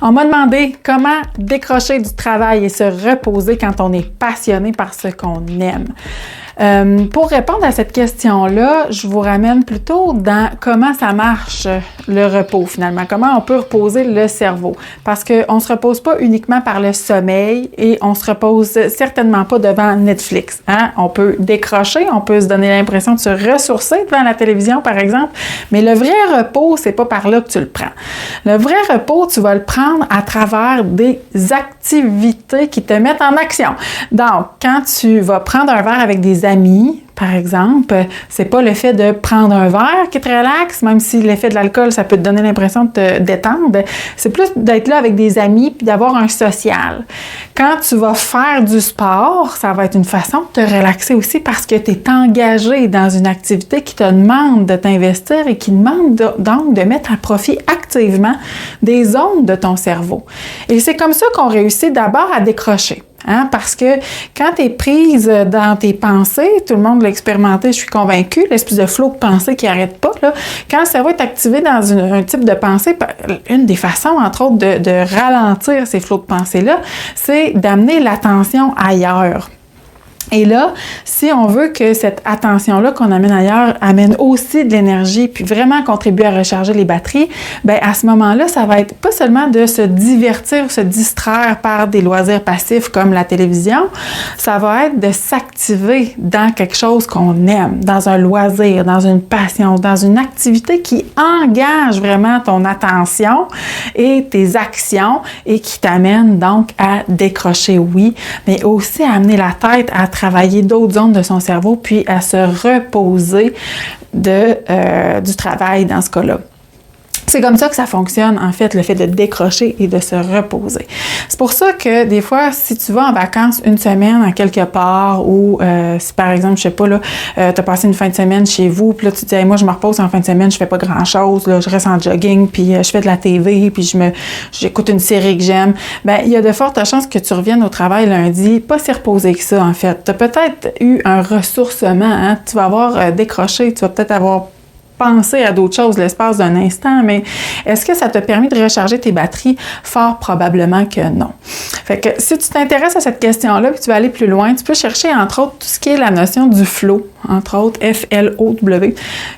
On m'a demandé comment décrocher du travail et se reposer quand on est passionné par ce qu'on aime. Pour répondre à cette question-là, je vous ramène plutôt dans comment ça marche le repos finalement, comment on peut reposer le cerveau. Parce qu'on ne se repose pas uniquement par le sommeil et on se repose certainement pas devant Netflix. Hein? On peut décrocher, on peut se donner l'impression de se ressourcer devant la télévision par exemple, mais le vrai repos, c'est pas par là que tu le prends. Le vrai repos, tu vas le prendre à travers des activités qui te mettent en action. Donc, quand tu vas prendre un verre avec des amis, par exemple, c'est pas le fait de prendre un verre qui te relaxe, même si l'effet de l'alcool, ça peut te donner l'impression de te détendre. C'est plus d'être là avec des amis puis d'avoir un social. Quand tu vas faire du sport, ça va être une façon de te relaxer aussi parce que tu es engagé dans une activité qui te demande de t'investir et qui demande donc de mettre à profit activement des zones de ton cerveau. Et c'est comme ça qu'on réussit d'abord à décrocher. Hein? Parce que quand tu es prise dans tes pensées, tout le monde l'a expérimenté, je suis convaincue, l'espèce de flot de pensée qui n'arrête pas, là, quand le cerveau est activé dans un type de pensée, une des façons, entre autres, de ralentir ces flots de pensée-là, c'est d'amener l'attention ailleurs. Et là, si on veut que cette attention-là qu'on amène ailleurs amène aussi de l'énergie puis vraiment contribue à recharger les batteries, bien à ce moment-là, ça va être pas seulement de se divertir, se distraire par des loisirs passifs comme la télévision, ça va être de s'activer dans quelque chose qu'on aime, dans un loisir, dans une passion, dans une activité qui engage vraiment ton attention et tes actions et qui t'amène donc à décrocher, oui, mais aussi à amener la tête à travailler d'autres zones de son cerveau, puis à se reposer du travail dans ce cas-là. C'est comme ça que ça fonctionne, en fait, le fait de décrocher et de se reposer. C'est pour ça que, des fois, si tu vas en vacances une semaine à quelque part ou si, par exemple, je sais pas, là, tu as passé une fin de semaine chez vous, puis là, tu te dis, hey, moi, je me repose en fin de semaine, je fais pas grand-chose, là, je reste en jogging, puis je fais de la TV, puis j'écoute une série que j'aime. Bien, il y a de fortes chances que tu reviennes au travail lundi, pas si reposé que ça, en fait. Tu as peut-être eu un ressourcement, hein? Tu vas avoir décroché, tu vas peut-être avoir penser à d'autres choses l'espace d'un instant, mais est-ce que ça t'a permis de recharger tes batteries? Fort probablement que non. Fait que si tu t'intéresses à cette question-là et que tu vas aller plus loin, tu peux chercher entre autres tout ce qui est la notion du flow, entre autres F-L-O-W,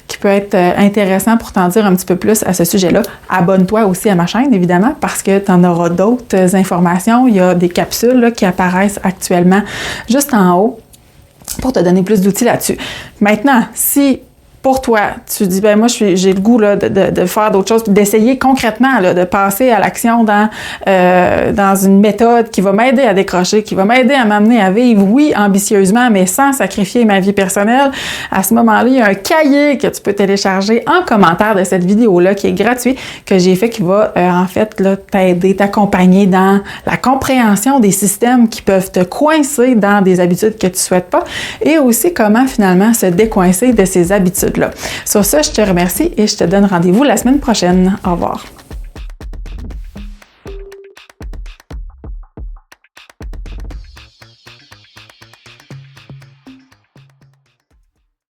qui peut être intéressant pour t'en dire un petit peu plus à ce sujet-là. Abonne-toi aussi à ma chaîne, évidemment, parce que tu en auras d'autres informations. Il y a des capsules là, qui apparaissent actuellement juste en haut pour te donner plus d'outils là-dessus. Maintenant, si pour toi, tu dis, ben moi, j'ai le goût là, de faire d'autres choses, d'essayer concrètement, là, de passer à l'action dans une méthode qui va m'aider à décrocher, qui va m'aider à m'amener à vivre, oui, ambitieusement, mais sans sacrifier ma vie personnelle. À ce moment-là, il y a un cahier que tu peux télécharger en commentaire de cette vidéo-là, qui est gratuit, que j'ai fait, qui va en fait là, t'aider, t'accompagner dans la compréhension des systèmes qui peuvent te coincer dans des habitudes que tu souhaites pas, et aussi comment finalement se décoincer de ces habitudes. Sur ça, je te remercie et je te donne rendez-vous la semaine prochaine. Au revoir.